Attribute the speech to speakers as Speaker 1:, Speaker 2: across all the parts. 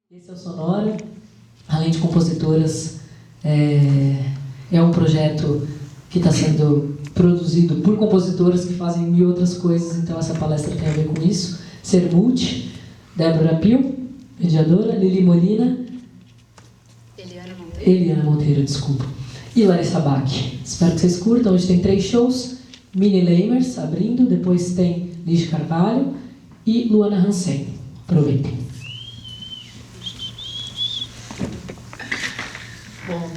Speaker 1: Esse é o Sonora, além de compositoras, é um projeto que está sendo produzido por compositoras que fazem mil outras coisas, então essa palestra tem a ver com isso. Ser Multi, Débora Pio, mediadora, Lili Molina, Eliana Monteiro, desculpa, e Larissa Bach. Espero que vocês curtam. Hoje tem 3 shows, Mini Lamers abrindo, depois tem Liz Carvalho e Luana Hansen. Aproveitem.
Speaker 2: Bom,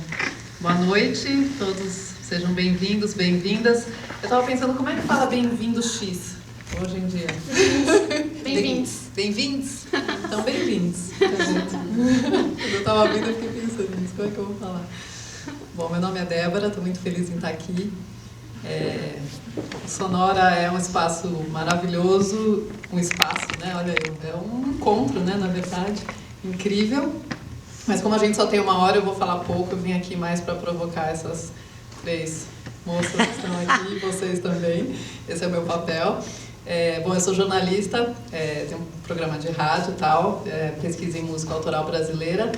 Speaker 2: boa noite, todos sejam bem-vindos, bem-vindas. Eu estava pensando, como é que fala bem-vindo X hoje em dia?
Speaker 3: Bem-vindos.
Speaker 2: Bem-vindos? Então, bem-vindos. Quando eu estava ouvindo, eu fiquei pensando nisso, como é que eu vou falar? Bom, meu nome é Débora, estou muito feliz em estar aqui. Sonora é um espaço maravilhoso, um espaço, né? Olha, é um encontro, né, na verdade, incrível. Mas como a gente só tem 1 hora, eu vou falar pouco. Eu vim aqui mais para provocar essas 3 moças que estão aqui, e vocês também. Esse é o meu papel. Bom, eu sou jornalista, tenho um programa de rádio e tal, pesquisa em música autoral brasileira.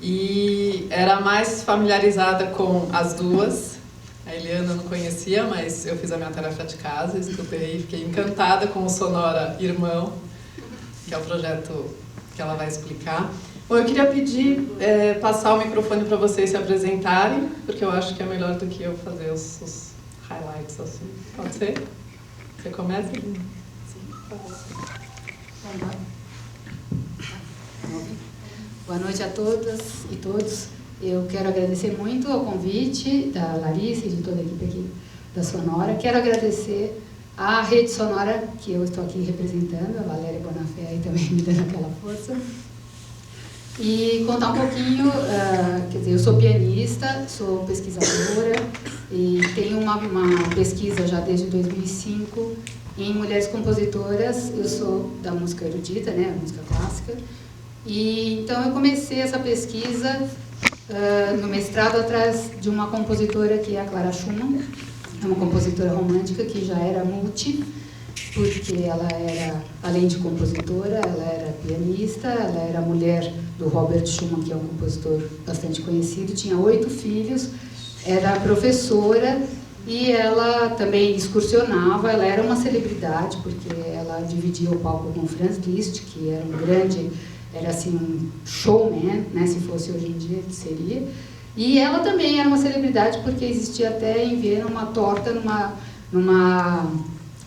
Speaker 2: E era mais familiarizada com as duas. A Eliana eu não conhecia, mas eu fiz a minha tarefa de casa, estudei e fiquei encantada com o Sonora Irmão, que é o projeto que ela vai explicar. Bom, eu queria pedir, passar o microfone para vocês se apresentarem, porque eu acho que é melhor do que eu fazer os highlights assim. Pode ser? Você começa? Sim.
Speaker 3: Boa noite a todas e todos. Eu quero agradecer muito ao convite da Larissa e de toda a equipe aqui da Sonora. Quero agradecer à Rede Sonora, que eu estou aqui representando, a Valéria Bonafé aí também me dando aquela força. E contar um pouquinho, quer dizer, eu sou pianista, sou pesquisadora e tenho uma pesquisa já desde 2005 em mulheres compositoras. Eu sou da música erudita, né, a música clássica. E então eu comecei essa pesquisa no mestrado atrás de uma compositora que é a Clara Schumann, é uma compositora romântica que já era multi, porque ela era, além de compositora, ela era pianista, ela era mulher do Robert Schumann, que é um compositor bastante conhecido, tinha 8 filhos, era professora e ela também excursionava, ela era uma celebridade, porque ela dividia o palco com Franz Liszt, que era um grande, era assim um showman, né, se fosse hoje em dia, seria. E ela também era uma celebridade, porque existia até em Viena uma torta numa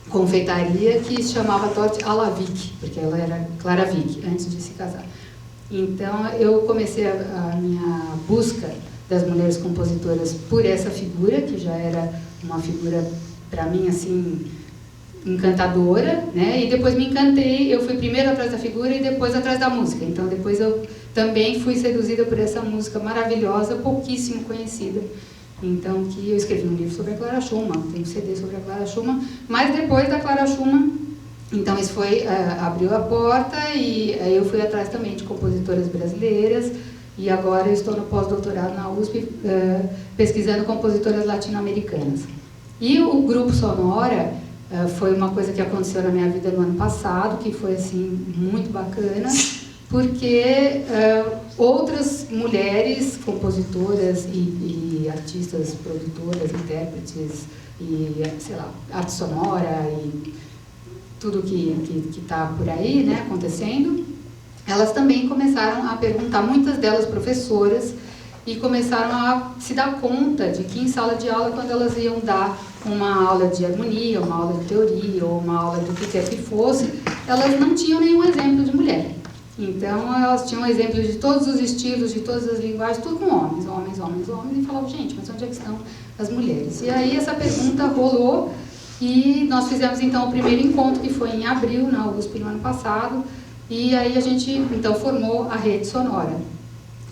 Speaker 3: confeitaria que se chamava Torte à la Vick, porque ela era Clara Vick, antes de se casar. Então, eu comecei a minha busca das mulheres compositoras por essa figura, que já era uma figura, para mim, assim, encantadora, né? E depois me encantei, eu fui primeiro atrás da figura e depois atrás da música. Então, depois eu também fui seduzida por essa música maravilhosa, pouquíssimo conhecida. Então, que eu escrevi um livro sobre a Clara Schumann, tem um CD sobre a Clara Schumann, mas depois da Clara Schumann, então isso foi, abriu a porta e aí eu fui atrás também de compositoras brasileiras e agora eu estou no pós-doutorado na USP pesquisando compositoras latino-americanas. E o Grupo Sonora foi uma coisa que aconteceu na minha vida no ano passado, que foi assim muito bacana, porque outras mulheres compositoras e artistas, produtoras, intérpretes e, sei lá, arte sonora e tudo que está por aí, né, acontecendo, elas também começaram a perguntar, muitas delas professoras, e começaram a se dar conta de que em sala de aula, quando elas iam dar uma aula de harmonia, uma aula de teoria ou uma aula do que quer que fosse, elas não tinham nenhum exemplo de mulher. Então, elas tinham exemplos de todos os estilos, de todas as linguagens, tudo com homens, e falavam, gente, mas onde é que estão as mulheres? E aí essa pergunta rolou e nós fizemos então o primeiro encontro, que foi em abril, na USP, no ano passado, e aí a gente então formou a Rede Sonora,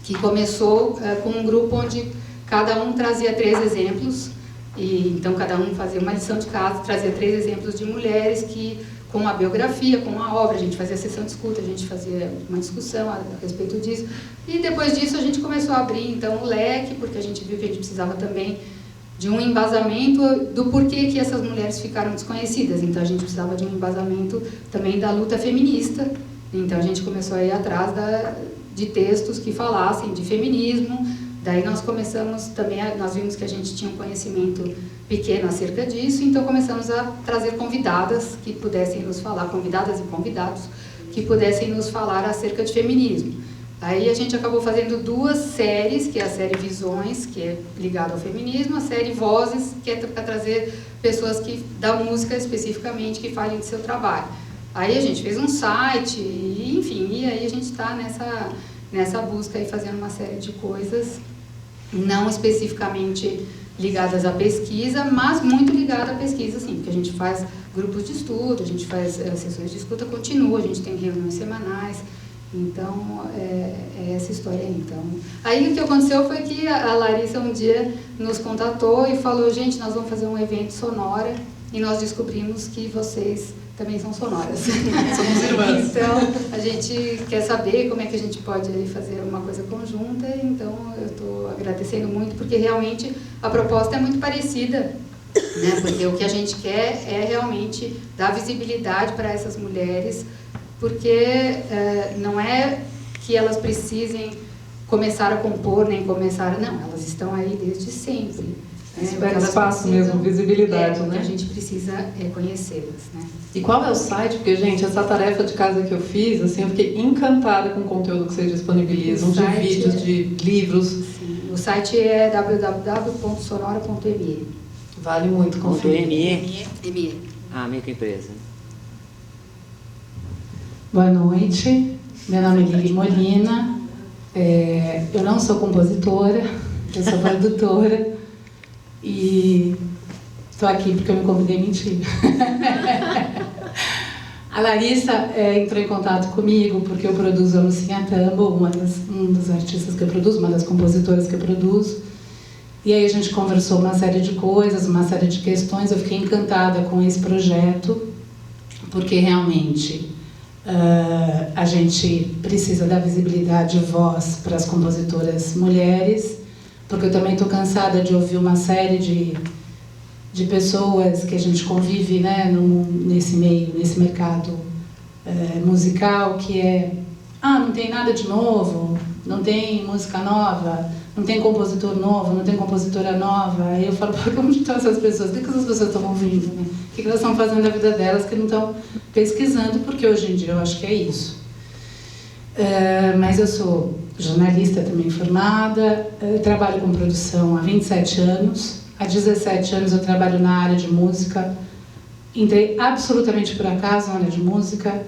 Speaker 3: que começou com um grupo onde cada um trazia 3 exemplos, e então cada um fazia uma lição de casa, trazia 3 exemplos de mulheres que, com a biografia, com a obra, a gente fazia sessão de escuta, a gente fazia uma discussão a respeito disso, e depois disso a gente começou a abrir então o leque, porque a gente viu que a gente precisava também de um embasamento do porquê que essas mulheres ficaram desconhecidas, então a gente precisava de um embasamento também da luta feminista, então a gente começou a ir atrás de textos que falassem de feminismo. Daí nós começamos também, nós vimos que a gente tinha um conhecimento pequeno acerca disso, então começamos a trazer convidadas que pudessem nos falar, convidadas e convidados, que pudessem nos falar acerca de feminismo. Aí a gente acabou fazendo 2 séries, que é a série Visões, que é ligada ao feminismo, a série Vozes, que é para trazer pessoas da música especificamente, que falem do seu trabalho. Aí a gente fez um site, enfim, e aí a gente está nessa busca aí, fazendo uma série de coisas, não especificamente ligadas à pesquisa, mas muito ligada à pesquisa, sim, porque a gente faz grupos de estudo, a gente faz sessões de escuta contínua, a gente tem reuniões semanais, então é essa história aí. Então, aí o que aconteceu foi que a Larissa um dia nos contatou e falou, gente, nós vamos fazer um evento sonora, e nós descobrimos que vocês também são sonoras.
Speaker 2: Somos irmãs.
Speaker 3: Então, a gente quer saber como é que a gente pode fazer uma coisa conjunta, então eu estou agradecendo muito, porque realmente a proposta é muito parecida, né? Porque o que a gente quer é realmente dar visibilidade para essas mulheres, porque não é que elas precisem começar a compor, nem começar a... Não, elas estão aí desde sempre.
Speaker 4: Espera espaço mesmo, visibilidade, né?
Speaker 3: O que a gente precisa conhecê-las, né?
Speaker 4: E qual é o site? Porque, gente, essa tarefa de casa que eu fiz, assim, eu fiquei encantada com o conteúdo que vocês disponibilizam, de vídeos, de livros.
Speaker 3: Sim, o site é www.sonora.me.
Speaker 4: Vale muito conferir.
Speaker 3: ME.
Speaker 5: Ah, microempresa.
Speaker 6: Boa noite, meu nome é Lili Molina, eu não sou compositora, eu sou produtora e estou aqui porque eu me convidei mentira. A Larissa entrou em contato comigo porque eu produzo a Lucinha Tambo, um dos artistas que eu produzo, uma das compositoras que eu produzo. E aí a gente conversou uma série de coisas, uma série de questões. Eu fiquei encantada com esse projeto, porque realmente a gente precisa dar visibilidade e voz para as compositoras mulheres, porque eu também estou cansada de ouvir uma série de pessoas que a gente convive, né, nesse meio, nesse mercado musical, que não tem nada de novo, não tem música nova, não tem compositor novo, não tem compositora nova. Aí eu falo, onde estão essas pessoas? O que essas pessoas estão ouvindo? Né? O que elas estão fazendo da vida delas que não estão pesquisando? Porque hoje em dia eu acho que é isso. Mas eu sou jornalista também formada, eu trabalho com produção há 27 anos. Há 17 anos eu trabalho na área de música. Entrei absolutamente por acaso na área de música.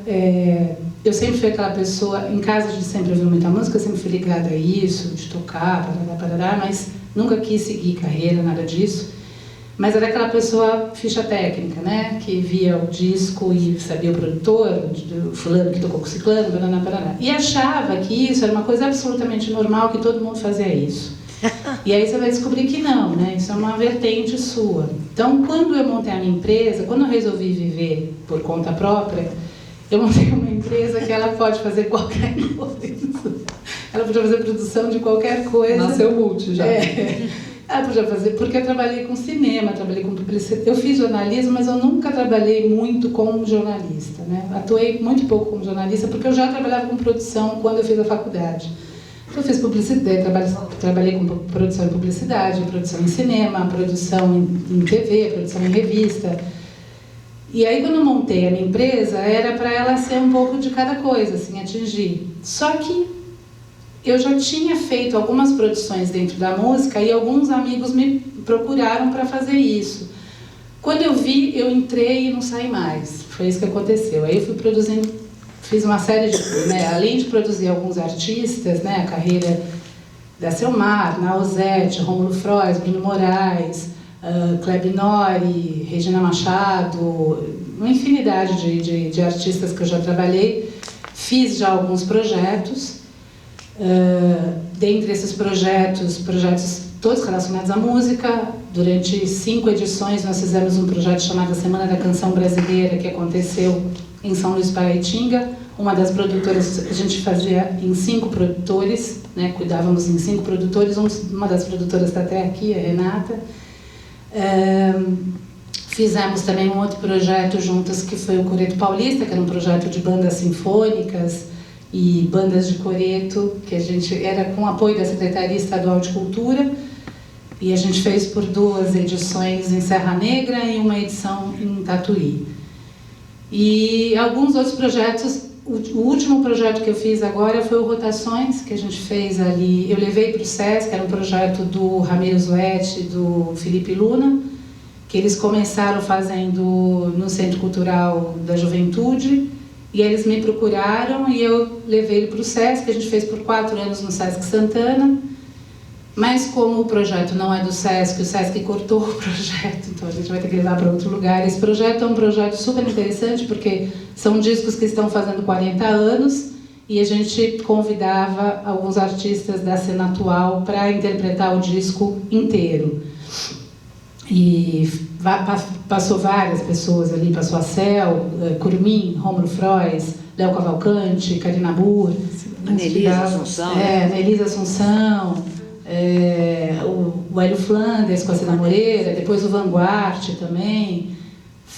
Speaker 6: Eu sempre fui aquela pessoa, em casa a gente sempre ouviu muita música, eu sempre fui ligada a isso, de tocar, parará, mas nunca quis seguir carreira, nada disso. Mas era aquela pessoa ficha técnica, né? Que via o disco e sabia o produtor, o fulano que tocou com o ciclano, parará. E achava que isso era uma coisa absolutamente normal, que todo mundo fazia isso. E aí você vai descobrir que não, né? Isso é uma vertente sua. Então, quando eu montei a minha empresa, quando eu resolvi viver por conta própria, eu montei uma empresa que ela pode fazer qualquer coisa. Ela podia fazer produção de qualquer coisa.
Speaker 4: Nasceu multi já.
Speaker 6: Ela podia fazer, porque eu trabalhei com cinema, trabalhei com publicidade. Eu fiz jornalismo, mas eu nunca trabalhei muito como jornalista, né? Atuei muito pouco como jornalista, porque eu já trabalhava com produção quando eu fiz a faculdade. Eu fiz publicidade, trabalhei com produção em publicidade, produção em cinema, produção em TV, produção em revista. E aí, quando eu montei a minha empresa, era para ela ser um pouco de cada coisa, assim, atingir. Só que eu já tinha feito algumas produções dentro da música e alguns amigos me procuraram para fazer isso. Quando eu vi, eu entrei e não saí mais. Foi isso que aconteceu. Aí eu fui produzindo, fiz uma série de... Né, além de produzir alguns artistas, né, a carreira da Selmar, Nausete, Rômulo Frois, Bruno Moraes... Kleber Nori, Regina Machado, uma infinidade de artistas que eu já trabalhei. Fiz já alguns projetos. Dentre esses projetos todos relacionados à música. Durante 5 edições nós fizemos um projeto chamado Semana da Canção Brasileira, que aconteceu em São Luís Paraitinga. Uma das produtoras, a gente fazia em 5 produtores, né? Cuidávamos em 5 produtores. Uma das produtoras está até aqui, a Renata. Fizemos também um outro projeto juntas, que foi o Coreto Paulista, que era um projeto de bandas sinfônicas, e bandas de coreto, que a gente era com apoio da Secretaria Estadual de Cultura, e a gente fez por 2 edições em Serra Negra e uma edição em Tatuí. E alguns outros projetos. O último projeto que eu fiz agora foi o Rotações, que a gente fez ali. Eu levei para o SESC, era um projeto do Ramiro Zuetti e do Felipe Luna, que eles começaram fazendo no Centro Cultural da Juventude, e eles me procuraram e eu levei ele para o SESC. A gente fez por 4 anos no SESC Santana, mas como o projeto não é do SESC, o SESC cortou o projeto, então a gente vai ter que levar para outro lugar. Esse projeto é um projeto super interessante, porque são discos que estão fazendo 40 anos, e a gente convidava alguns artistas da cena atual para interpretar o disco inteiro. E passou várias pessoas ali, passou a Cel, Curmin, Rômulo Frois, Léo Cavalcante, Karina Burr,
Speaker 5: Nelisa Assunção.
Speaker 6: Nelisa Assunção, o Hélio Flanders com a Cida Moreira, depois o Vanguard também.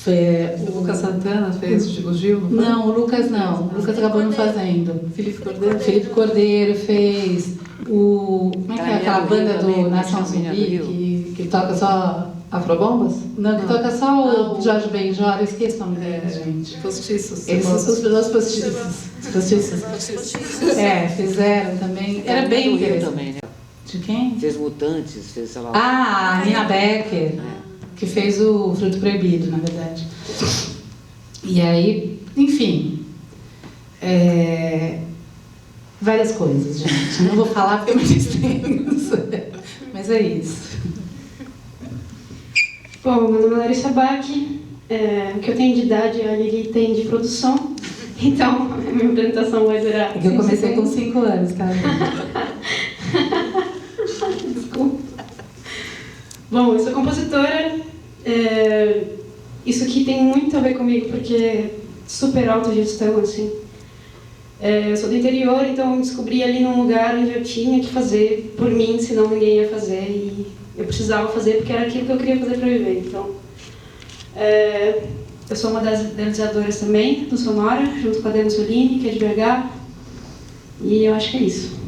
Speaker 4: O Lucas Santana fez o Gil?
Speaker 6: Não, o Lucas não. O Lucas acabou não fazendo. Felipe Cordeiro fez. Como é que é aquela banda do Nação Zumbi que toca só.
Speaker 4: Afrobombas?
Speaker 6: Não, que toca só o Jorge Benjor, eu esqueci o nome dele, gente.
Speaker 4: Postiços.
Speaker 6: Eles são os postiços. Fizeram também. Era bem interessante.
Speaker 5: Também, né?
Speaker 6: De quem?
Speaker 5: Fez Mutantes, fez, sei lá.
Speaker 6: A Nina Becker, que fez o Fruto Proibido, na verdade. E aí, enfim, várias coisas, gente. Não vou falar porque é muito extenso, mas é isso.
Speaker 7: Bom, meu nome é Larissa Bach, o que eu tenho de idade a Lili tem de produção, então a minha apresentação vai durar...
Speaker 6: Eu comecei com 5 anos, tá?
Speaker 7: Desculpa. Bom, eu sou compositora, isso aqui tem muito a ver comigo, porque é super autogestão, assim. Eu sou do interior, então eu me descobri ali num lugar onde eu tinha que fazer por mim, senão ninguém ia fazer, e eu precisava fazer porque era aquilo que eu queria fazer para viver. Então, eu sou uma das idealizadoras também do Sonora, junto com a Dana Solini, que é de BH, e eu acho que é isso.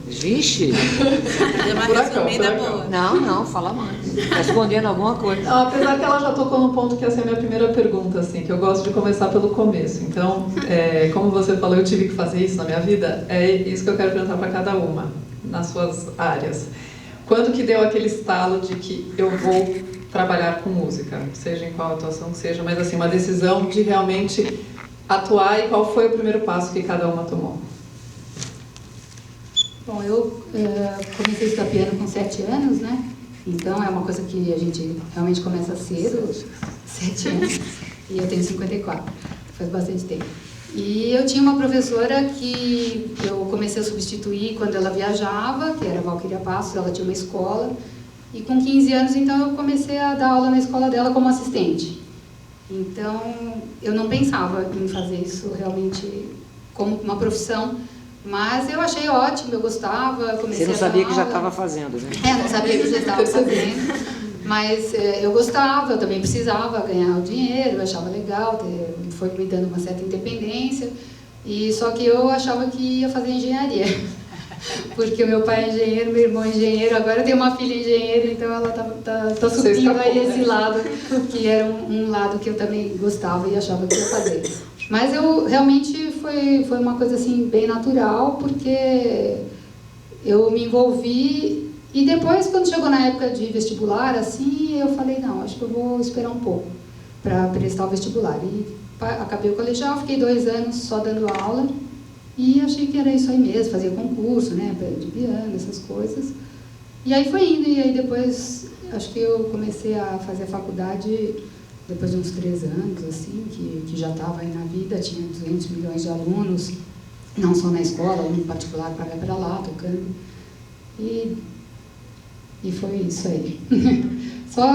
Speaker 5: Vixe!
Speaker 8: Deu uma resumida boa.
Speaker 5: Não, fala mais. Respondendo alguma coisa.
Speaker 4: Não, apesar que ela já tocou num ponto que ia ser a minha primeira pergunta, assim, que eu gosto de começar pelo começo. Então, como você falou, eu tive que fazer isso na minha vida, é isso que eu quero perguntar para cada uma, nas suas áreas. Quando que deu aquele estalo de que eu vou trabalhar com música, seja em qual atuação que seja, mas assim, uma decisão de realmente atuar, e qual foi o primeiro passo que cada uma tomou?
Speaker 3: Bom, eu comecei a estudar piano com 7 anos, né? Então é uma coisa que a gente realmente começa cedo, 7 anos, e eu tenho 54, faz bastante tempo. E eu tinha uma professora que eu comecei a substituir quando ela viajava, que era a Valquíria Passos, ela tinha uma escola, e com 15 anos, então, eu comecei a dar aula na escola dela como assistente. Então, eu não pensava em fazer isso realmente como uma profissão, mas eu achei ótimo, eu gostava, comecei a dar
Speaker 5: Você não sabia
Speaker 3: aula.
Speaker 5: que já estava fazendo, né?
Speaker 3: Não sabia que já estava fazendo. Mas eu gostava, eu também precisava ganhar o dinheiro, eu achava legal, foi me dando uma certa independência, e só que eu achava que ia fazer engenharia, porque o meu pai é engenheiro, meu irmão é engenheiro, agora eu tenho uma filha engenheira, então ela tá subindo aí esse lado, que era um lado que eu também gostava e achava que ia fazer. Mas eu realmente foi uma coisa assim bem natural, porque eu me envolvi. E depois, quando chegou na época de vestibular, assim, eu falei, não, acho que eu vou esperar um pouco para prestar o vestibular. E acabei o colegial, fiquei 2 anos só dando aula, e achei que era isso aí mesmo, fazia concurso, né, de piano, essas coisas. E aí foi indo, e aí depois, acho que eu comecei a fazer a faculdade depois de uns 3 anos, assim, que já estava aí na vida, tinha 200 milhões de alunos, não só na escola, aluno particular para lá, tocando. E foi isso aí. Só,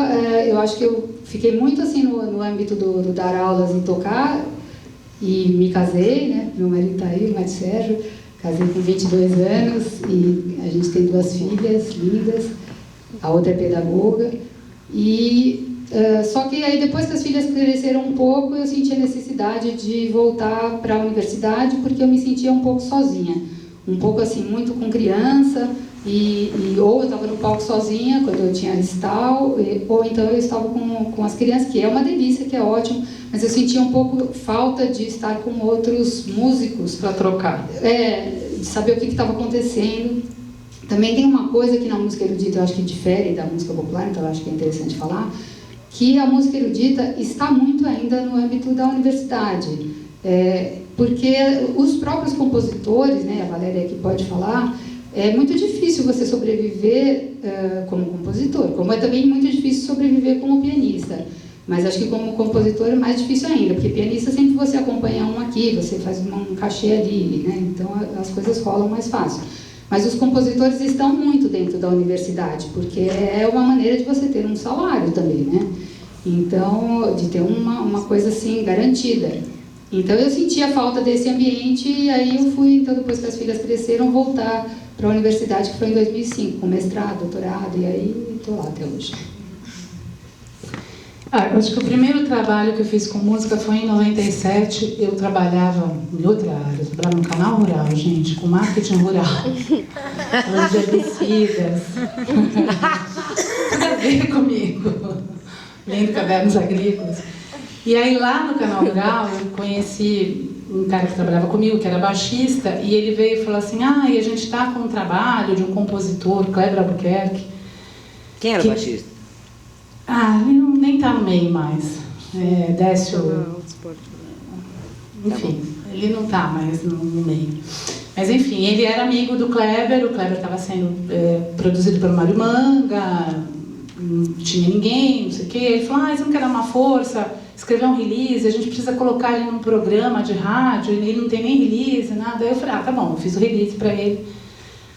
Speaker 3: eu acho que eu fiquei muito assim no âmbito do dar aulas e tocar, e me casei, né? Meu marido está aí, o Mário Sérgio, casei com 22 anos, e a gente tem 2 filhas lindas, a outra é pedagoga, e Só que aí depois que as filhas cresceram um pouco, eu senti a necessidade de voltar para a universidade, porque eu me sentia um pouco sozinha. Um pouco assim, muito com criança, ou eu estava no palco sozinha, quando eu tinha recital, ou então eu estava com as crianças, que é uma delícia, que é ótimo, mas eu sentia um pouco falta de estar com outros músicos.
Speaker 4: Para trocar.
Speaker 3: De saber o que estava acontecendo. Também tem uma coisa que na música erudita eu acho que difere da música popular, então eu acho que é interessante falar, que a música erudita está muito ainda no âmbito da universidade. Porque os próprios compositores, né, a Valéria aqui pode falar, é muito difícil você sobreviver como compositor, como é também muito difícil sobreviver como pianista. Mas acho que como compositor é mais difícil ainda, porque pianista sempre você acompanha um aqui, você faz um cachê ali, né? Então as coisas rolam mais fácil. Mas os compositores estão muito dentro da universidade, porque é uma maneira de você ter um salário também, né? Então, de ter uma coisa assim garantida. Então eu senti a falta desse ambiente e aí eu fui, então depois que as filhas cresceram, voltar para a universidade, que foi em 2005, com mestrado, doutorado, e aí estou lá até hoje.
Speaker 6: Eu acho que o primeiro trabalho que eu fiz com música foi em 97. Eu trabalhava em outra área, eu trabalhava no canal rural, gente, com marketing rural. Falando de herbicidas. Tudo a ver comigo. Lendo cadernos agrícolas. E aí lá no canal rural eu conheci um cara que trabalhava comigo, que era baixista, e ele veio e falou assim, e a gente está com um trabalho de um compositor, Kleber Albuquerque.
Speaker 5: Quem era o baixista?
Speaker 6: Ele nem tá no meio mais. Décio... Enfim, ele não tá mais no meio. Mas enfim, ele era amigo do Kleber, o Kleber estava sendo produzido pelo Mário Manga, não tinha ninguém, não sei o quê. Ele falou, você não quer dar uma força, escrever um release, a gente precisa colocar ele num programa de rádio, ele não tem nem release, nada. Aí eu falei, tá bom, eu fiz o release para ele.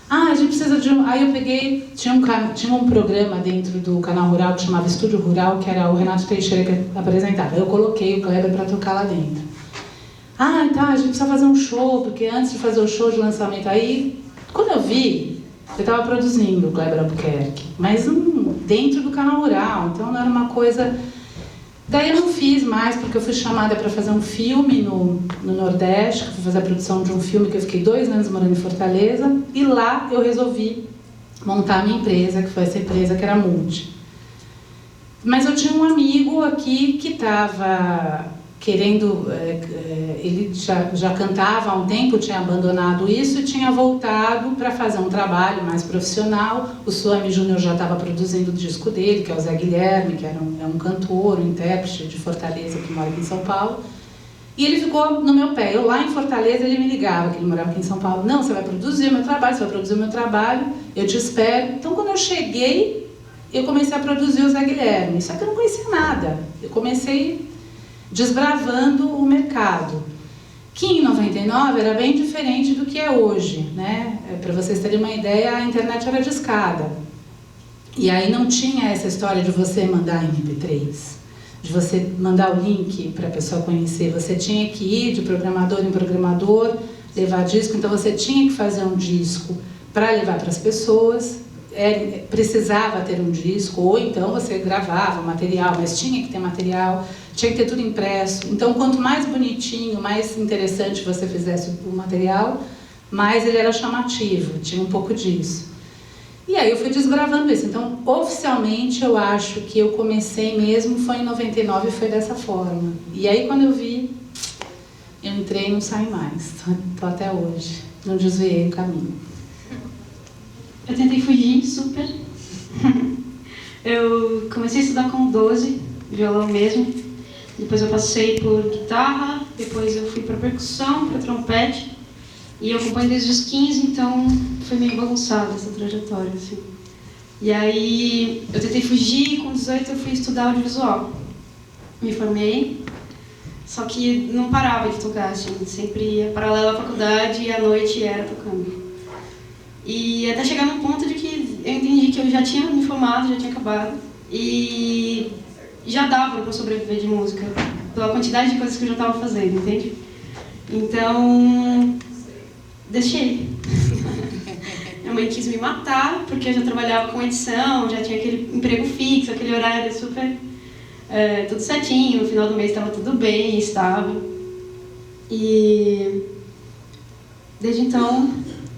Speaker 6: A gente precisa de Aí eu peguei, tinha um programa dentro do canal rural que chamava Estúdio Rural, que era o Renato Teixeira que apresentava. Eu coloquei o Kleber para tocar lá dentro. A gente precisa fazer um show, porque antes de fazer o show de lançamento, aí, quando eu vi, eu estava produzindo o Kleber Albuquerque, mas dentro do canal rural, então não era uma coisa... Daí eu não fiz mais, porque eu fui chamada para fazer um filme no Nordeste, que fui fazer a produção de um filme que eu fiquei 2 anos morando em Fortaleza, e lá eu resolvi montar a minha empresa, que foi essa empresa que era a Multi. Mas eu tinha um amigo aqui que estava querendo... ele já cantava há um tempo, tinha abandonado isso e tinha voltado para fazer um trabalho mais profissional. O Suami Júnior já estava produzindo o disco dele, que é o Zé Guilherme, que é um cantor, um intérprete de Fortaleza, que mora aqui em São Paulo. E ele ficou no meu pé. Eu lá em Fortaleza, ele me ligava, que ele morava aqui em São Paulo. Não, você vai produzir o meu trabalho, você vai produzir o meu trabalho, eu te espero. Então, quando eu cheguei, eu comecei a produzir o Zé Guilherme. Só que eu não conhecia nada. Eu comecei desbravando o mercado, que em 99 era bem diferente do que é hoje, né? Para vocês terem uma ideia, a internet era discada. E aí não tinha essa história de você mandar MP3, de você mandar o link para a pessoa conhecer. Você tinha que ir de programador em programador, levar disco, então você tinha que fazer um disco para levar para as pessoas. Precisava ter um disco, ou então você gravava material, mas tinha que ter material, tinha que ter tudo impresso. Então, quanto mais bonitinho, mais interessante você fizesse o material, mais ele era chamativo, tinha um pouco disso. E aí eu fui desbravando isso. Então, oficialmente, eu acho que eu comecei mesmo, foi em 99 e foi dessa forma. E aí, quando eu vi, eu entrei e não saí mais. Estou até hoje, não desviei o caminho.
Speaker 7: Eu tentei fugir super. Eu comecei a estudar com 12, violão mesmo. Depois eu passei por guitarra, depois eu fui para percussão, para trompete. E eu acompanho desde os 15, então foi meio bagunçada essa trajetória, assim. E aí eu tentei fugir e com 18 eu fui estudar audiovisual. Me formei, só que não parava de tocar, assim, sempre ia paralela à faculdade e à noite era tocando. E até chegar num ponto de que eu entendi que eu já tinha me formado, já tinha acabado. E já dava para sobreviver de música, pela quantidade de coisas que eu já estava fazendo, entende? Então, deixei. Minha mãe quis me matar, porque eu já trabalhava com edição, já tinha aquele emprego fixo, aquele horário super tudo certinho, no final do mês estava tudo bem, estável. E desde então,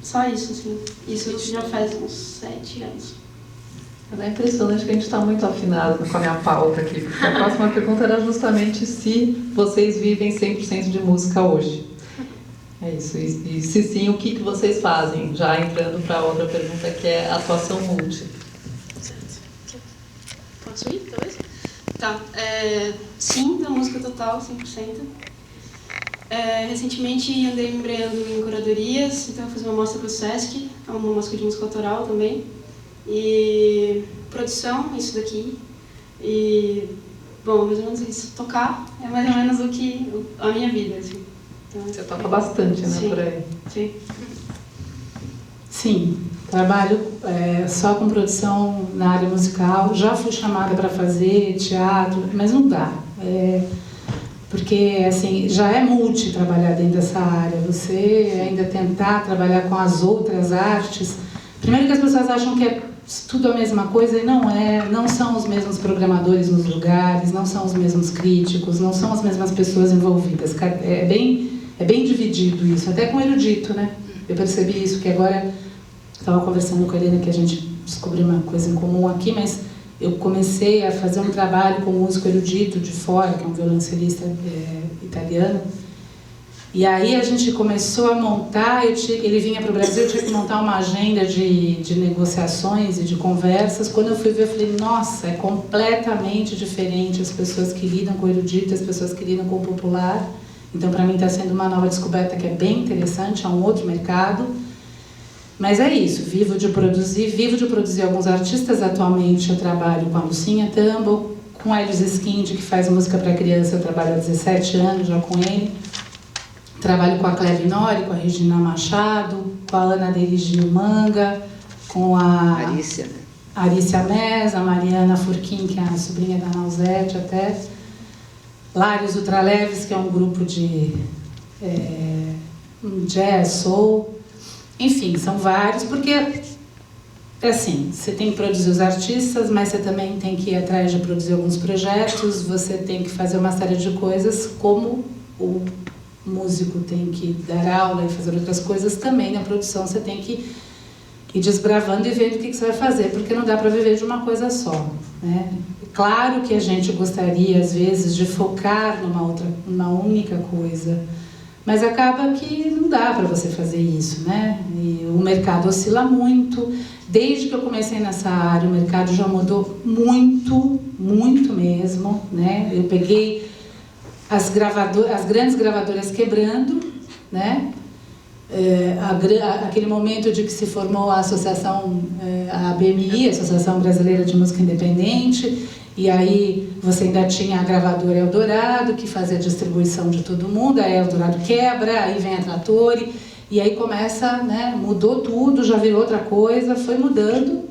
Speaker 7: só isso, assim. Isso já faz uns 7 anos.
Speaker 4: É impressionante que a gente está muito afinado com a minha pauta aqui, porque a próxima pergunta era justamente se vocês vivem 100% de música hoje. É isso. E se sim, o que vocês fazem? Já entrando para outra pergunta, que é a atuação multi.
Speaker 7: Posso ir, talvez? Tá. Sim, da música total, 100%. Recentemente andei me embreando em curadorias, então eu fiz uma mostra para o Sesc, uma mostra de música autoral também. E produção, isso daqui. E, bom, mais ou menos isso. Tocar é mais ou menos a minha vida, assim. Então,
Speaker 4: você toca bastante, né,
Speaker 7: sim,
Speaker 4: por aí?
Speaker 7: Sim.
Speaker 6: Sim, trabalho só com produção na área musical. Já fui chamada para fazer teatro, mas não dá. Porque, assim, já é multi trabalhar dentro dessa área. Você ainda tentar trabalhar com as outras artes. Primeiro que as pessoas acham que é tudo a mesma coisa, e não é. Não são os mesmos programadores nos lugares, não são os mesmos críticos, não são as mesmas pessoas envolvidas. É bem dividido isso, até com o erudito, né? Eu percebi isso, que agora estava conversando com a Helena, que a gente descobriu uma coisa em comum aqui, mas eu comecei a fazer um trabalho com um músico erudito de fora, que é um violoncelista italiano. E aí a gente começou a montar, ele vinha para o Brasil, eu tinha que montar uma agenda de negociações e de conversas. Quando eu fui ver, eu falei, nossa, é completamente diferente as pessoas que lidam com o erudito, as pessoas que lidam com o popular. Então, para mim, está sendo uma nova descoberta que é bem interessante, é um outro mercado. Mas é isso, vivo de produzir alguns artistas. Atualmente eu trabalho com a Lucinha Tumble, com a Elis Skind, que faz música para criança, eu trabalho há 17 anos já com ele. Trabalho com a Cleve Nori, com a Regina Machado, com a Ana Derigio Manga, com a Arícia Mez, a Mariana Furquim, que é a sobrinha da Nausete até. Lários Ultraleves, que é um grupo de jazz, soul. Enfim, são vários, porque, assim, você tem que produzir os artistas, mas você também tem que ir atrás de produzir alguns projetos, você tem que fazer uma série de coisas, como o músico tem que dar aula e fazer outras coisas, também na produção você tem que ir desbravando e vendo o que você vai fazer, porque não dá para viver de uma coisa só, né? Claro que a gente gostaria, às vezes, de focar numa única coisa, mas acaba que não dá para você fazer isso, né? E o mercado oscila muito. Desde que eu comecei nessa área, o mercado já mudou muito, muito mesmo, né? Eu peguei as grandes gravadoras quebrando, né? Aquele momento de que se formou a associação, a ABMI, Associação Brasileira de Música Independente, e aí você ainda tinha a gravadora Eldorado, que fazia a distribuição de todo mundo, a Eldorado quebra, aí vem a Trattori, e aí começa, né, mudou tudo, já virou outra coisa, foi mudando.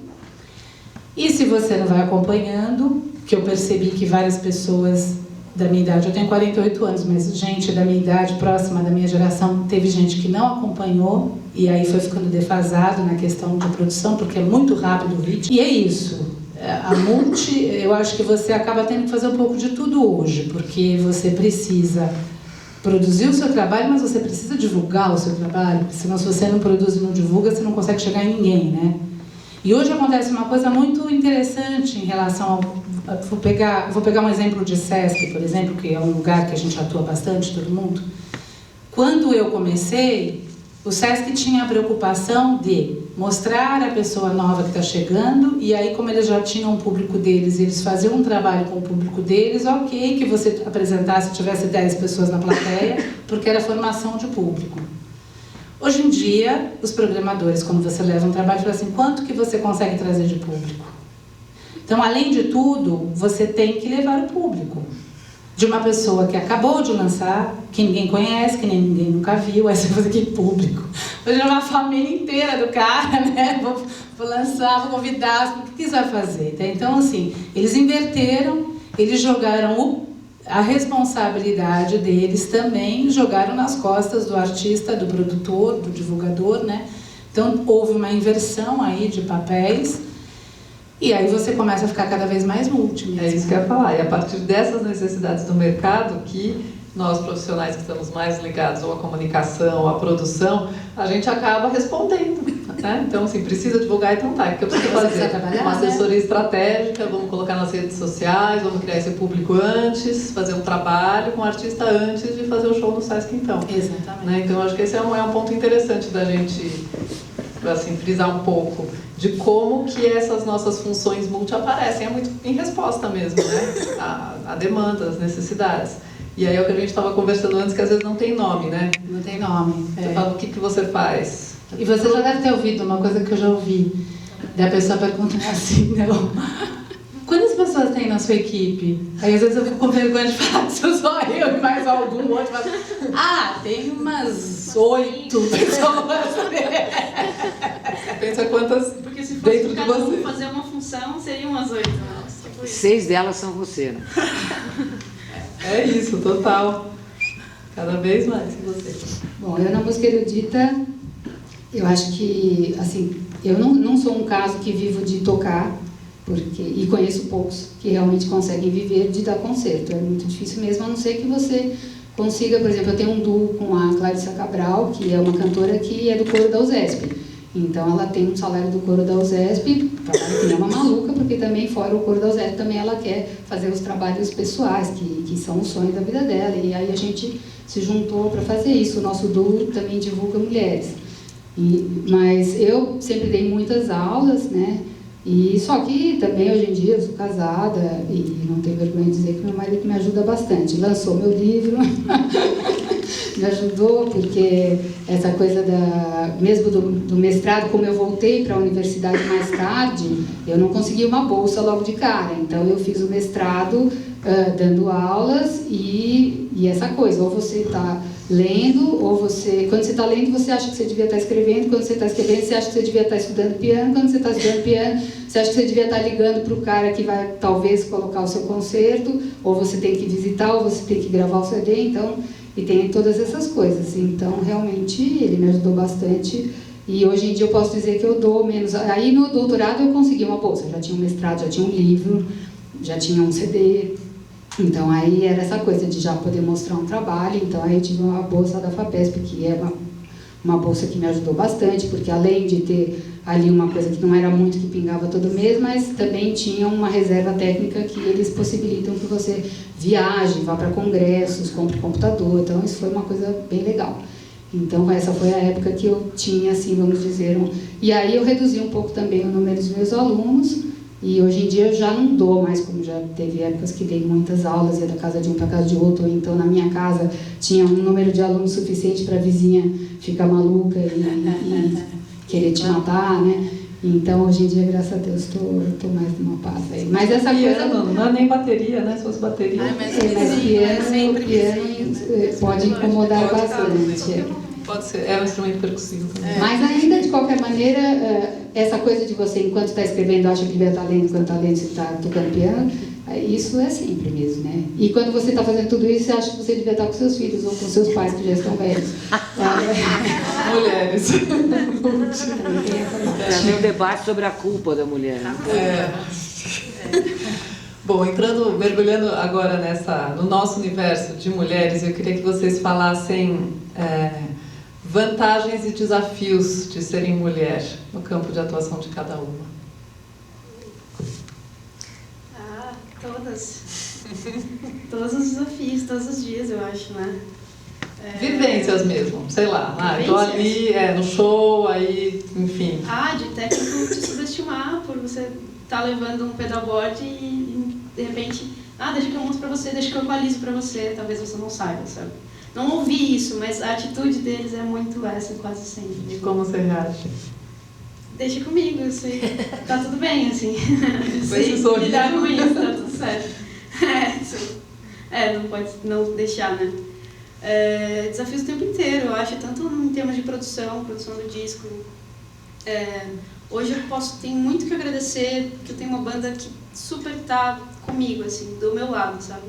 Speaker 6: E se você não vai acompanhando, que eu percebi que várias pessoas da minha idade, eu tenho 48 anos, mas gente da minha idade, próxima da minha geração, teve gente que não acompanhou, e aí foi ficando defasado na questão de produção, porque é muito rápido o ritmo. E é isso. A multi, eu acho que você acaba tendo que fazer um pouco de tudo hoje, porque você precisa produzir o seu trabalho, mas você precisa divulgar o seu trabalho, porque senão, se você não produz e não divulga, você não consegue chegar em ninguém, né? E hoje acontece uma coisa muito interessante em relação ao... Vou pegar um exemplo de Sesc, por exemplo, que é um lugar que a gente atua bastante, todo mundo. Quando eu comecei, o Sesc tinha a preocupação de mostrar a pessoa nova que está chegando, e aí, como eles já tinham o público deles, eles faziam um trabalho com o público deles, ok, que você apresentasse, tivesse 10 pessoas na plateia, porque era formação de público. Hoje em dia, os programadores, quando você leva um trabalho, falam assim, quanto que você consegue trazer de público? Então, além de tudo, você tem que levar o público. De uma pessoa que acabou de lançar, que ninguém conhece, que nem ninguém nunca viu, aí você faz aqui público. Vou levar a família inteira do cara, né? Vou lançar, vou convidar, o que você vai fazer? Então, assim, eles inverteram, eles jogaram a responsabilidade deles também, jogaram nas costas do artista, do produtor, do divulgador, né? Então, houve uma inversão aí de papéis. E aí você começa a ficar cada vez mais multi mesmo.
Speaker 4: É isso que eu ia falar. E a partir dessas necessidades do mercado que nós profissionais que estamos mais ligados ou à comunicação, ou à produção, a gente acaba respondendo. Né? Então, assim, precisa divulgar, então tá. O que eu preciso fazer? Uma assessoria estratégica, vamos colocar nas redes sociais, vamos criar esse público antes, fazer um trabalho com o artista antes de fazer o show no Sesc, então.
Speaker 6: Exatamente.
Speaker 4: Né? Então, acho que esse é um ponto interessante da gente, assim, frisar um pouco de como que essas nossas funções multi aparecem. É muito em resposta mesmo, né? A demanda, as necessidades. E aí é o que a gente estava conversando antes, que às vezes não tem nome, né?
Speaker 6: Não tem nome.
Speaker 4: Você fala, o que você faz?
Speaker 6: E você já deve ter ouvido uma coisa que eu já ouvi. Da pessoa perguntando assim, não. Quantas pessoas tem na sua equipe? Aí às vezes eu fico com vergonha de falar que sou só eu e mais algum outro. Tem umas 8 pessoas.
Speaker 4: Pensa quantas
Speaker 8: Porque se
Speaker 4: dentro
Speaker 8: fosse
Speaker 4: de
Speaker 8: cada
Speaker 4: você.
Speaker 8: um fazer uma função, seriam umas 8. Tipo isso.
Speaker 5: 6 delas são você, né?
Speaker 4: É isso, total. Cada vez mais que você.
Speaker 3: Bom, eu na música erudita, eu acho que, assim, eu não sou um caso que vivo de tocar, e conheço poucos que realmente conseguem viver de dar concerto. É muito difícil mesmo, a não ser que você consiga, por exemplo, eu tenho um duo com a Clarissa Cabral, que é uma cantora que é do coro da USESP. Então ela tem um salário do coro da USESP, trabalho que nem uma maluca, porque também fora o coro da USESP também ela quer fazer os trabalhos pessoais, que são o sonho da vida dela. E aí a gente se juntou para fazer isso. O nosso duo também divulga mulheres. Mas eu sempre dei muitas aulas, né? E só que também hoje em dia eu sou casada e não tenho vergonha de dizer que meu marido me ajuda bastante. Lançou meu livro, me ajudou, porque essa coisa mesmo do mestrado, como eu voltei para a universidade mais tarde, eu não consegui uma bolsa logo de cara. Então eu fiz o mestrado dando aulas e essa coisa, ou você está lendo, ou quando você está lendo, você acha que você devia estar escrevendo, quando você está escrevendo, você acha que você devia estar estudando piano, quando você está estudando piano, você acha que você devia estar ligando para o cara que vai, talvez, colocar o seu concerto, ou você tem que visitar, ou você tem que gravar o CD, então, e tem todas essas coisas. Então, realmente, ele me ajudou bastante, e hoje em dia eu posso dizer que eu dou menos. Aí, no doutorado, eu consegui uma bolsa, eu já tinha um mestrado, já tinha um livro, já tinha um CD. Então, aí era essa coisa de já poder mostrar um trabalho. Então, aí eu tive uma bolsa da FAPESP, que é uma bolsa que me ajudou bastante, porque além de ter ali uma coisa que não era muito, que pingava todo mês, mas também tinha uma reserva técnica que eles possibilitam que você viaje, vá para congressos, compre computador. Então, isso foi uma coisa bem legal. Então, essa foi a época que eu tinha, assim, vamos dizer... E aí eu reduzi um pouco também o número dos meus alunos. E hoje em dia eu já não dou mais, como já teve épocas que dei muitas aulas, ia da casa de um para casa de outro, ou então na minha casa tinha um número de alunos suficiente para a vizinha ficar maluca e querer te matar, né? Então hoje em dia, graças a Deus, estou mais numa paz aí. Mas essa coisa...
Speaker 4: Não é nem bateria, né? Se fosse bateria...
Speaker 8: Mas
Speaker 3: piano pode incomodar bastante.
Speaker 4: Pode ser, é um instrumento percussivo também.
Speaker 3: Mas ainda, de qualquer maneira, essa coisa de você, enquanto está escrevendo, acha que devia estar lendo, enquanto está lendo, você está tocando piano, isso é sempre mesmo, né? E quando você está fazendo tudo isso, você acha que você devia estar com seus filhos ou com seus pais, que já estão velhos.
Speaker 4: Mulheres.
Speaker 5: Tem um debate sobre a culpa da mulher. Né?
Speaker 4: Bom, mergulhando agora no nosso universo de mulheres, eu queria que vocês falassem vantagens e desafios de serem mulher no campo de atuação de cada uma.
Speaker 7: Todas. Todos os desafios, todos os dias, eu acho, né?
Speaker 4: Vivências mesmo, sei lá. Estou ali no show, aí, enfim.
Speaker 7: De técnico te subestimar por você estar levando um pedalboard e de repente, deixa que eu mostro pra você, deixa que eu equalizo pra você, talvez você não saiba, sabe? Não ouvi isso, mas a atitude deles é muito essa, quase sempre.
Speaker 4: E como você reage?
Speaker 7: Deixa comigo, eu sei, tá tudo bem, assim.
Speaker 4: Sei
Speaker 7: lidar com isso, tá tudo certo. Não pode não deixar, né? Desafios o tempo inteiro, eu acho, tanto em termos de produção do disco. Hoje eu tenho muito que agradecer, que eu tenho uma banda que super tá comigo, assim, do meu lado, sabe?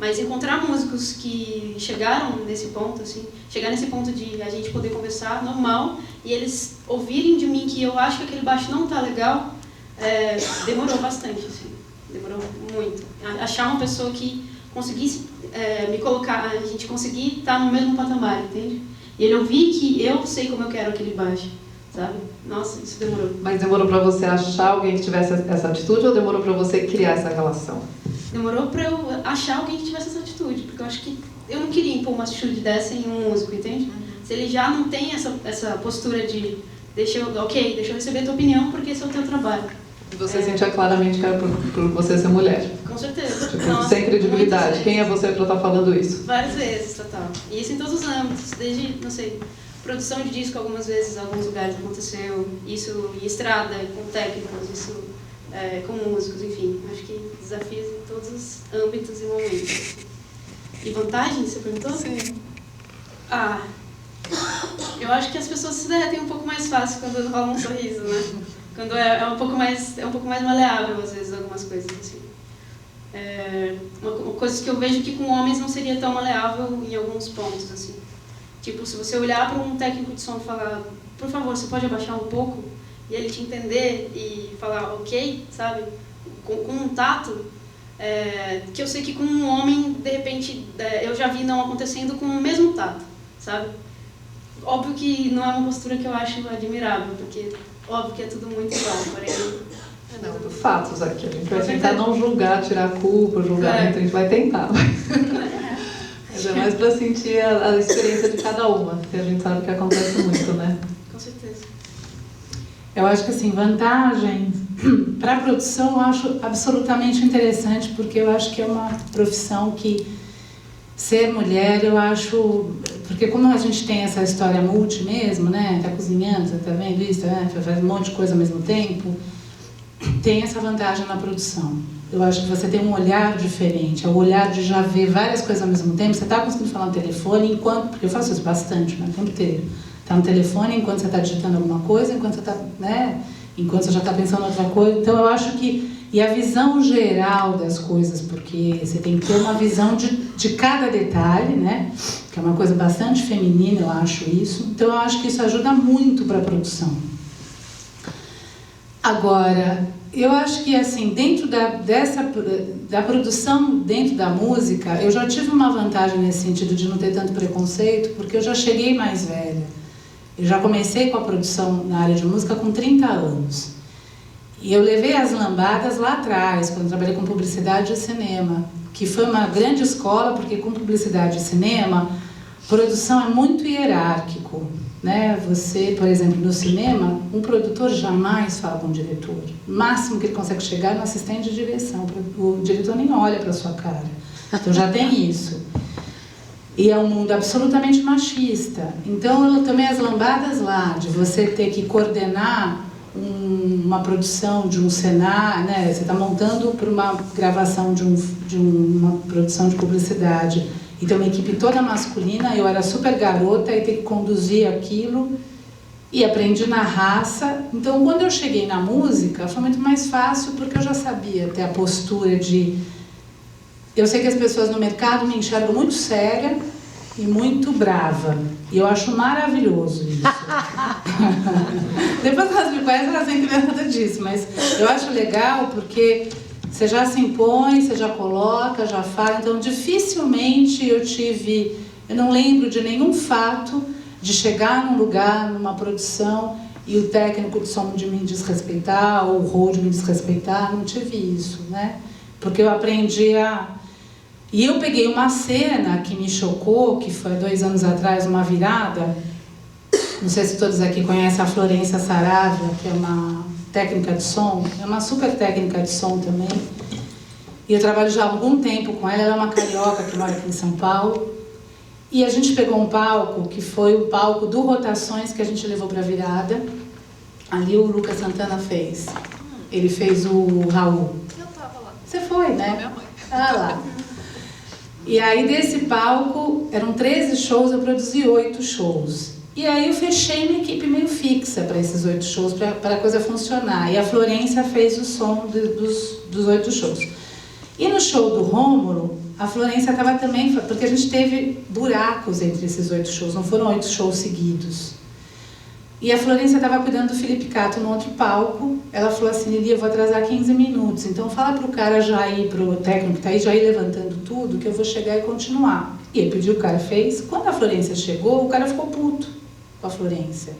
Speaker 7: Mas encontrar músicos que chegaram nesse ponto, assim, chegar nesse ponto de a gente poder conversar normal e eles ouvirem de mim que eu acho que aquele baixo não tá legal,
Speaker 8: demorou bastante, assim, demorou muito. Achar uma pessoa que conseguisse me colocar, a gente conseguir estar no mesmo patamar, entende? E ele ouvir que eu sei como eu quero aquele baixo, sabe? Nossa, isso demorou.
Speaker 4: Mas demorou para você achar alguém que tivesse essa atitude ou demorou para você criar essa relação?
Speaker 8: Demorou para eu achar alguém que tivesse essa atitude, porque eu acho que eu não queria impor uma atitude dessa em um músico, entende? Se ele já não tem essa postura de deixa eu receber a tua opinião porque esse é o teu trabalho.
Speaker 4: E você sentia claramente que era por você ser mulher?
Speaker 8: Com certeza.
Speaker 4: Tipo,
Speaker 8: Nossa,
Speaker 4: sem credibilidade. Quem é você para estar falando isso?
Speaker 8: Várias vezes, total. E isso em todos os âmbitos, desde, não sei, produção de disco algumas vezes, em alguns lugares aconteceu, isso em estrada, com técnicos, isso com músicos, enfim. Acho que desafios em todos os âmbitos e momentos. E vantagens, você perguntou?
Speaker 2: Sim.
Speaker 8: Eu acho que as pessoas se derretem um pouco mais fácil quando rola um sorriso, né? Quando é um pouco mais maleável, às vezes, algumas coisas, assim. Coisas que eu vejo que com homens não seria tão maleável em alguns pontos, assim. Tipo, se você olhar para um técnico de som e falar, por favor, você pode abaixar um pouco? E ele te entender e falar, ok, sabe? Com um tato, que eu sei que com um homem, de repente, eu já vi não acontecendo com o mesmo tato, sabe? Óbvio que não é uma postura que eu acho admirável, porque óbvio que é tudo muito igual, porém...
Speaker 4: Não, fatos aqui. A gente vai tentar não julgar, tirar a culpa, julgamento, a gente vai tentar. Mas é mais para sentir a experiência de cada uma, porque a gente sabe que acontece muito, né?
Speaker 8: Com certeza.
Speaker 6: Eu acho que, assim, vantagem para a produção eu acho absolutamente interessante, porque eu acho que é uma profissão que ser mulher, eu acho... Porque como a gente tem essa história multi mesmo, né? Tá cozinhando, você tá vendo isso, faz um monte de coisa ao mesmo tempo, tem essa vantagem na produção. Eu acho que você tem um olhar diferente, é o olhar de já ver várias coisas ao mesmo tempo. Você tá conseguindo falar no telefone enquanto... Porque eu faço isso bastante, né? O tempo inteiro. Tá no telefone enquanto você tá digitando alguma coisa, enquanto você tá, né? Enquanto você já tá pensando em outra coisa. Então eu acho que... E a visão geral das coisas, porque você tem que ter uma visão de cada detalhe, né? Que é uma coisa bastante feminina, eu acho isso. Então eu acho que isso ajuda muito para a produção. Agora, eu acho que, assim, dentro da produção, dentro da música, eu já tive uma vantagem nesse sentido de não ter tanto preconceito, porque eu já cheguei mais velha. Eu já comecei com a produção na área de música com 30 anos. E eu levei as lambadas lá atrás, quando trabalhei com publicidade e cinema, que foi uma grande escola, porque com publicidade e cinema, produção é muito hierárquico, né? Você, por exemplo, no cinema, um produtor jamais fala com o diretor. O máximo que ele consegue chegar é no assistente de direção. O diretor nem olha para a sua cara. Então já tem isso. E é um mundo absolutamente machista. Então eu tomei as lambadas lá, de você ter que coordenar uma produção de um cenário, né? Você está montando para uma gravação de uma produção de publicidade. Então, uma equipe toda masculina, eu era super garota e ter que conduzir aquilo e aprendi na raça. Então, quando eu cheguei na música, foi muito mais fácil porque eu já sabia ter a postura de... Eu sei que as pessoas no mercado me enxergam muito séria e muito brava. E eu acho maravilhoso isso. Depois que elas me conhecem, elas não entendem nada disso. Mas eu acho legal porque você já se impõe, você já coloca, já fala. Então, dificilmente eu não lembro de nenhum fato de chegar num lugar, numa produção, e o técnico de som de me desrespeitar, ou o road me desrespeitar. Não tive isso, né? Porque eu aprendi a... E eu peguei uma cena que me chocou, que foi 2 anos atrás, uma virada. Não sei se todos aqui conhecem a Florência Saravia, que é uma técnica de som. É uma super técnica de som também. E eu trabalho já há algum tempo com ela. Ela é uma carioca que mora aqui em São Paulo. E a gente pegou um palco, que foi o palco do Rotações, que a gente levou para a virada. Ali o Lucas Santana fez. Ele fez o Raul.
Speaker 2: Eu tava lá.
Speaker 6: Você foi, né?
Speaker 2: Com minha mãe.
Speaker 6: Ah, lá. E aí, desse palco, eram 13 shows, eu produzi 8 shows. E aí eu fechei uma equipe meio fixa para esses 8 shows, para a coisa funcionar. E a Florência fez o som dos 8 shows. E no show do Rômulo, a Florência estava também... Porque a gente teve buracos entre esses 8 shows, não foram 8 shows seguidos. E a Florência estava cuidando do Felipe Cato no outro palco. Ela falou assim, Lili, eu vou atrasar 15 minutos. Então fala pro cara já ir, pro técnico que tá aí, já ir levantando tudo, que eu vou chegar e continuar. E ele pediu, o cara fez. Quando a Florência chegou, o cara ficou puto com a Florência.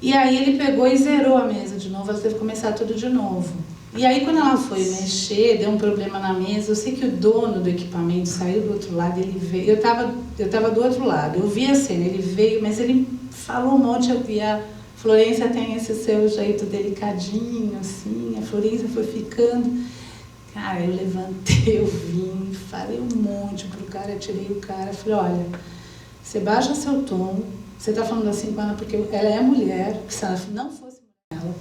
Speaker 6: E aí ele pegou e zerou a mesa de novo, ela teve que começar tudo de novo. E aí quando ela foi mexer, deu um problema na mesa, eu sei que o dono do equipamento saiu do outro lado, ele veio, eu tava do outro lado, eu vi a cena, ele veio, mas ele falou um monte, eu vi a Florência tem esse seu jeito delicadinho, assim, a Florência foi ficando. Cara, eu levantei, eu vim, falei um monte pro cara, tirei o cara, falei, olha, você baixa seu tom, você tá falando assim com ela porque ela é mulher, que se ela não fosse ela.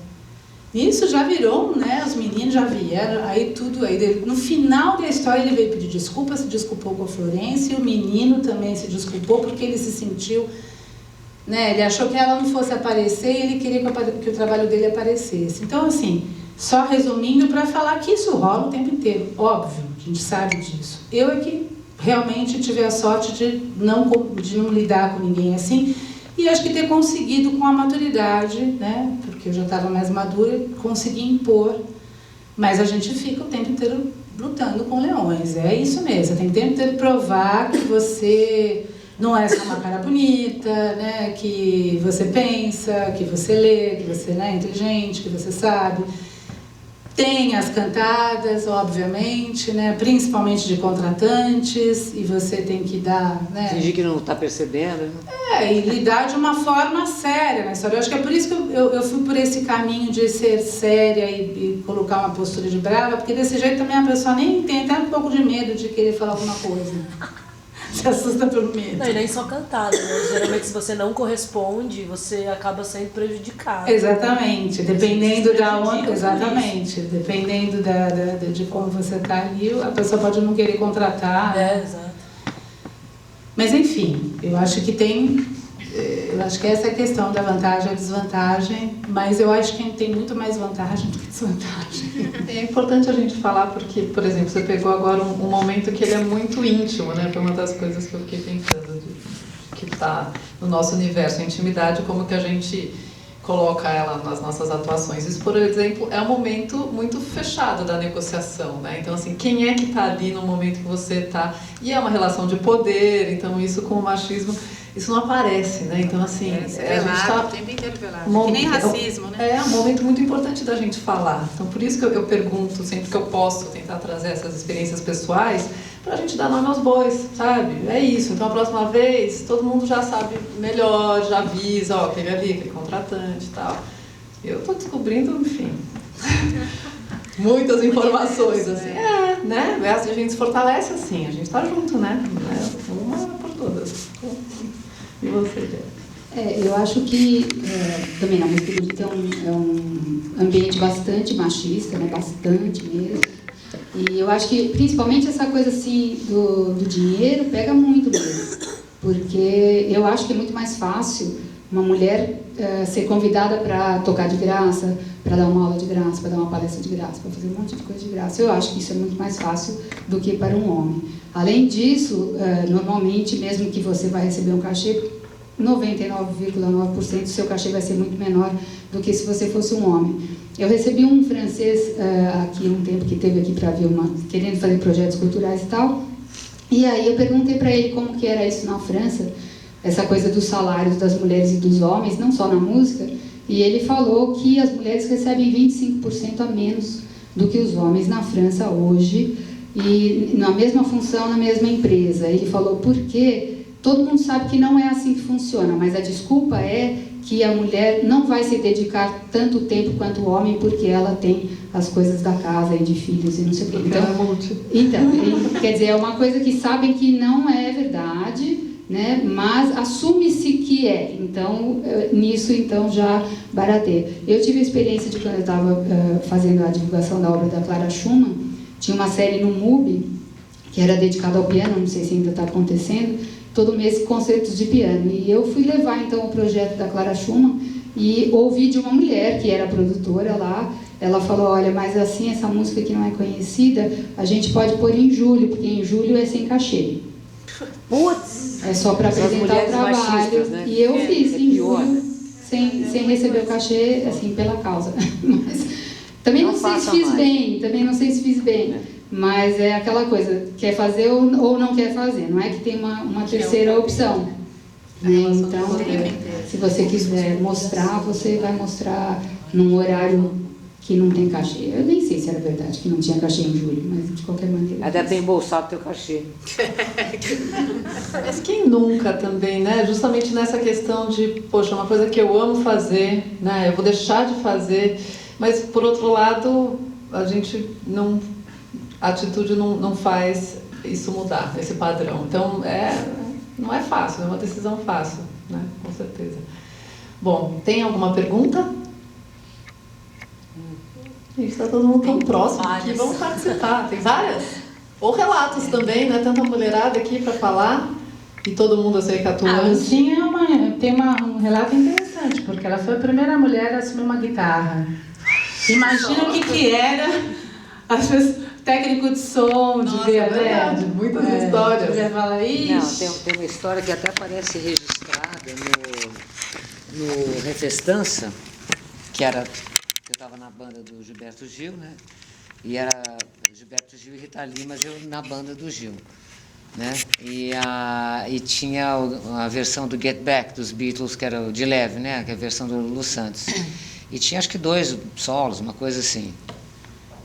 Speaker 6: Isso já virou, né, os meninos já vieram, aí tudo, aí no final da história ele veio pedir desculpa, se desculpou com a Florência, e o menino também se desculpou porque ele se sentiu, né, ele achou que ela não fosse aparecer e ele queria que o trabalho dele aparecesse. Então, assim, só resumindo para falar que isso rola o tempo inteiro, óbvio, a gente sabe disso. Eu é que realmente tive a sorte de não lidar com ninguém assim, e acho que ter conseguido com a maturidade, né, porque eu já estava mais madura, consegui impor, mas a gente fica o tempo inteiro lutando com leões, é isso mesmo, você tem que o tempo inteiro provar que você não é só uma cara bonita, né, que você pensa, que você lê, que você, né, é inteligente, que você sabe. Tem as cantadas, obviamente, né, principalmente de contratantes, e você tem que dar, né,
Speaker 5: fingir que não está percebendo.
Speaker 6: e lidar de uma forma séria na história. Eu acho que é por isso que eu fui por esse caminho de ser séria e colocar uma postura de brava, porque desse jeito também a pessoa nem tem até um pouco de medo de querer falar alguma coisa. Se assusta pelo medo.
Speaker 9: Não, e nem só cantada, né? Geralmente, se você não corresponde, você acaba sendo prejudicado.
Speaker 6: Exatamente, dependendo da onde, exatamente, dependendo de como você está ali, a pessoa pode não querer contratar.
Speaker 9: Exato.
Speaker 6: Mas enfim, eu acho que essa é a questão da vantagem e desvantagem, mas eu acho que tem muito mais vantagem do que desvantagem.
Speaker 4: É importante a gente falar porque, por exemplo, você pegou agora um momento que ele é muito íntimo, né? Foi uma das coisas que eu fiquei pensando, que está no nosso universo, a intimidade, como que a gente coloca ela nas nossas atuações. Isso, por exemplo, é um momento muito fechado da negociação, né? Então, assim, quem é que está ali no momento que você está? E é uma relação de poder, então isso com o machismo, isso não aparece, né? Então, assim, a gente tá
Speaker 10: o tempo inteiro velado. Que nem racismo, né?
Speaker 4: É um momento muito importante da gente falar. Então, por isso que eu pergunto, sempre que eu posso tentar trazer essas experiências pessoais, pra gente dar nome aos bois, sabe? É isso. Então, a próxima vez, todo mundo já sabe melhor, já avisa, ó, aquele ali, aquele contratante e tal. Eu tô descobrindo, enfim, muitas informações, assim. Né? A gente se fortalece assim, a gente tá junto, né? Uma por todas. E você, Jéssica?
Speaker 3: Eu acho que também na música erudita é um ambiente bastante machista, né? Bastante mesmo. E eu acho que principalmente essa coisa assim do dinheiro pega muito mesmo, porque eu acho que é muito mais fácil uma mulher ser convidada para tocar de graça, para dar uma aula de graça, para dar uma palestra de graça, para fazer um monte de coisa de graça. Eu acho que isso é muito mais fácil do que para um homem. Além disso, normalmente, mesmo que você vai receber um cachê, 99,9% do seu cachê vai ser muito menor do que se você fosse um homem. Eu recebi um francês aqui um tempo que esteve aqui para ver querendo fazer projetos culturais e tal, e aí eu perguntei para ele como que era isso na França, essa coisa dos salários das mulheres e dos homens, não só na música, e ele falou que as mulheres recebem 25% a menos do que os homens na França hoje, e na mesma função, na mesma empresa. Ele falou porque todo mundo sabe que não é assim que funciona, mas a desculpa é que a mulher não vai se dedicar tanto tempo quanto o homem porque ela tem as coisas da casa e de filhos e não sei o quê. Então, quer dizer, é uma coisa que sabem que não é verdade, né? Mas assume-se que é. Então, nisso então já barateia. Eu tive a experiência de quando eu estava fazendo a divulgação da obra da Clara Schumann, tinha uma série no MUBI que era dedicada ao piano, não sei se ainda está acontecendo, todo mês concertos de piano. E eu fui levar então o projeto da Clara Schumann e ouvi de uma mulher que era produtora lá. Ela falou, olha, mas assim, essa música que não é conhecida, a gente pode pôr em julho, porque em julho é sem cachê.
Speaker 5: Putz!
Speaker 3: É só para apresentar o trabalho.
Speaker 5: Machistas, né?
Speaker 3: E eu fiz em
Speaker 5: pior.
Speaker 3: julho, sem receber o cachê, assim, pela causa. Mas, também não sei se fiz bem, mas é aquela coisa, quer fazer ou não quer fazer, não é que tem uma terceira opção. Né? Então, se você quiser mostrar, você vai mostrar num horário que não tem cachê. Eu nem sei se era verdade que não tinha cachê em julho, mas de qualquer maneira...
Speaker 5: Ela deve ter embolsado teu cachê.
Speaker 4: Mas quem nunca também, né? Justamente nessa questão de, poxa, uma coisa que eu amo fazer, né? Eu vou deixar de fazer, mas por outro lado, a atitude não faz isso mudar, esse padrão. Então, não é fácil, não é uma decisão fácil, né? Com certeza. Bom, tem alguma pergunta? Gente, está todo mundo tão próximo aqui, vamos participar. Tem várias? Ou relatos também, né? Tanta mulherada aqui para falar. E todo mundo, eu sei que atua.
Speaker 6: A Lucinha tem um relato interessante, porque ela foi a primeira mulher a assumir uma guitarra. Imagina o que era, às vezes, técnico de som, de ver,
Speaker 4: verdade, muitas histórias.
Speaker 6: Você fala,
Speaker 5: não, tem uma história que até aparece registrada no Refestança, que era... Eu estava na banda do Gilberto Gil, né? E era Gilberto Gil e Rita Lee, mas eu na banda do Gil, né? E tinha a versão do Get Back dos Beatles, que era o de leve, né? Que é a versão do Lulu Santos. E tinha acho que 2 solos, uma coisa assim.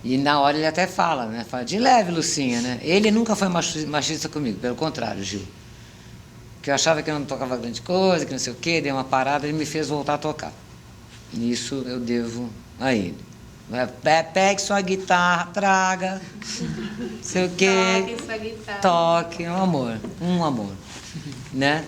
Speaker 5: E na hora ele até fala, né? Fala, de leve, Lucinha, né? Ele nunca foi machista comigo, pelo contrário, Gil. Que eu achava que eu não tocava grande coisa, que não sei o quê, dei uma parada, ele me fez voltar a tocar. Isso eu devo a ele. Pegue sua guitarra, traga, não sei o quê.
Speaker 10: Toque sua guitarra.
Speaker 5: Toque, um amor, né?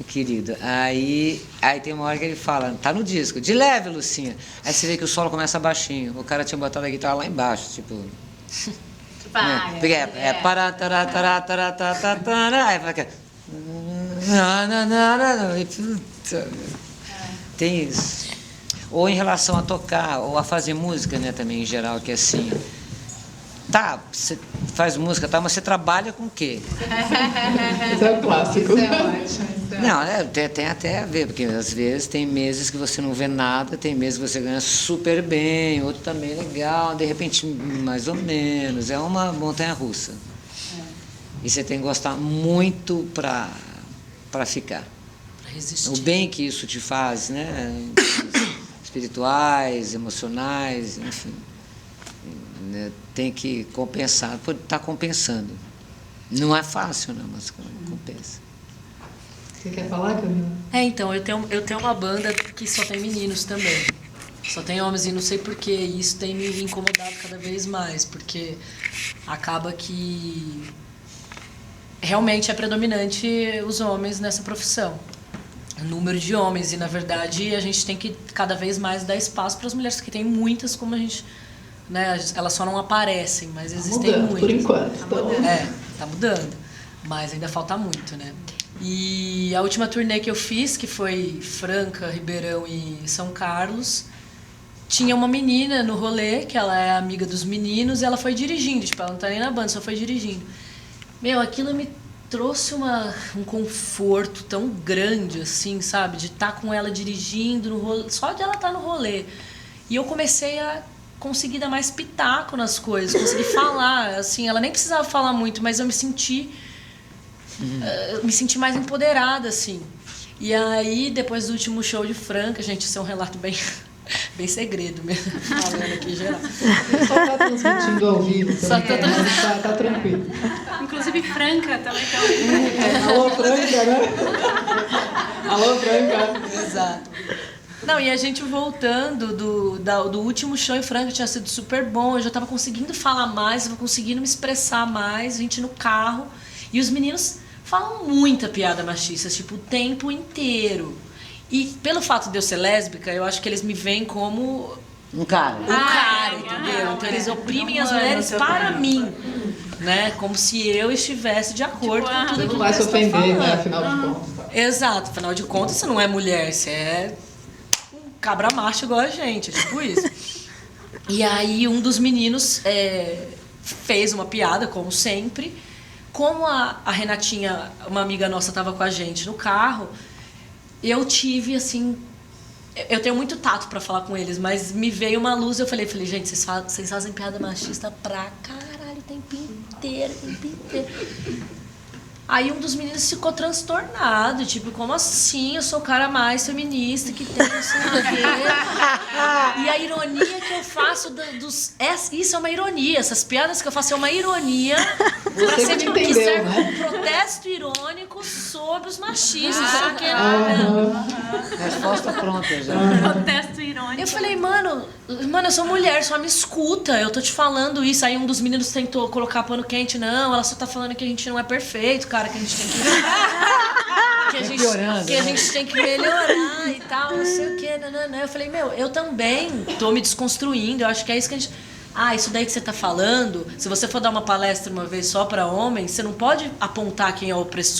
Speaker 5: Querido. Aí tem uma hora que ele fala, tá no disco, de leve, Lucinha. Aí você vê que o solo começa baixinho. O cara tinha botado a guitarra lá embaixo, tipo... para, aí fala tem isso. Ou em relação a tocar, ou a fazer música, né, também em geral, que é assim, tá, você faz música, tá, mas você trabalha com o quê?
Speaker 4: Isso é um clássico.
Speaker 3: Isso é ótimo.
Speaker 5: Não, tem até a ver, porque às vezes tem meses que você não vê nada, tem meses que você ganha super bem, outro também legal, de repente mais ou menos, é uma montanha-russa. E você tem que gostar muito para ficar.
Speaker 9: Pra resistir.
Speaker 5: O bem que isso te faz, né? Espirituais, emocionais, enfim. Né? Tem que compensar, pode estar compensando. Não é fácil, não, mas compensa.
Speaker 4: Você quer falar, Camila?
Speaker 9: Então, eu tenho uma banda que só tem meninos também. Só tem homens e não sei porquê. E isso tem me incomodado cada vez mais, porque acaba que realmente é predominante os homens nessa profissão. O número de homens, e na verdade a gente tem que cada vez mais dar espaço para as mulheres, que tem muitas, como a gente, né, elas só não aparecem, mas existem
Speaker 4: mudando,
Speaker 9: muitas.
Speaker 4: Por enquanto.
Speaker 9: Tá mudando, mas ainda falta muito, né? E a última turnê que eu fiz, que foi Franca, Ribeirão e São Carlos, tinha uma menina no rolê, que ela é amiga dos meninos, e ela foi dirigindo, tipo, ela não tá nem na banda, só foi dirigindo. Meu, aquilo me trouxe um conforto tão grande, assim, sabe? De estar com ela dirigindo no rolê, só de ela estar no rolê. E eu comecei a conseguir dar mais pitaco nas coisas, consegui falar, assim, ela nem precisava falar muito, mas eu me senti mais empoderada, assim. E aí, depois do último show de Franca, gente, isso é um relato bem segredo mesmo, falando aqui geral.
Speaker 4: Só tá transmitindo ao vivo também, tá tranquilo.
Speaker 8: Inclusive Franca também tá
Speaker 4: Alô, Franca, né? Alô, Franca.
Speaker 9: Exato. Não, e a gente voltando do último show em Franca, tinha sido super bom, eu já tava conseguindo falar mais, tava conseguindo me expressar mais, a gente no carro, e os meninos falam muita piada machista, tipo, o tempo inteiro. E pelo fato de eu ser lésbica, eu acho que eles me veem como
Speaker 5: um cara,
Speaker 9: entendeu? Então eles oprimem as mulheres para mim, né? Como se eu estivesse de acordo com tudo que
Speaker 4: não vai se ofender, né? Afinal de contas.
Speaker 9: Exato, afinal de contas você não é mulher, você é um cabra macho igual a gente, é tipo isso. E aí um dos meninos fez uma piada, como sempre. Como a Renatinha, uma amiga nossa, estava com a gente no carro, eu tive, assim, Eu tenho muito tato pra falar com eles, mas me veio uma luz, eu falei, gente, vocês fazem piada machista pra caralho o tempo inteiro. Aí um dos meninos ficou transtornado, tipo, como assim? Eu sou o cara mais feminista que tem, não sei o quê. E a ironia que eu faço isso é uma ironia, essas piadas que eu faço é uma ironia pra ser tipo, que serve como protesto irônico sobre os machistas.
Speaker 5: Resposta pronta já.
Speaker 8: Protesto irônico.
Speaker 9: Eu falei, mano, eu sou mulher, só me escuta, eu tô te falando isso. Aí um dos meninos tentou colocar pano quente, não, ela só tá falando que a gente não é perfeito, cara, que a gente tem que a gente tem que melhorar e tal, não sei o que, nananã. Eu falei, eu também tô me desconstruindo, eu acho que é isso que a gente... isso daí que você tá falando, se você for dar uma palestra uma vez só pra homem, você não pode apontar quem é o opressor.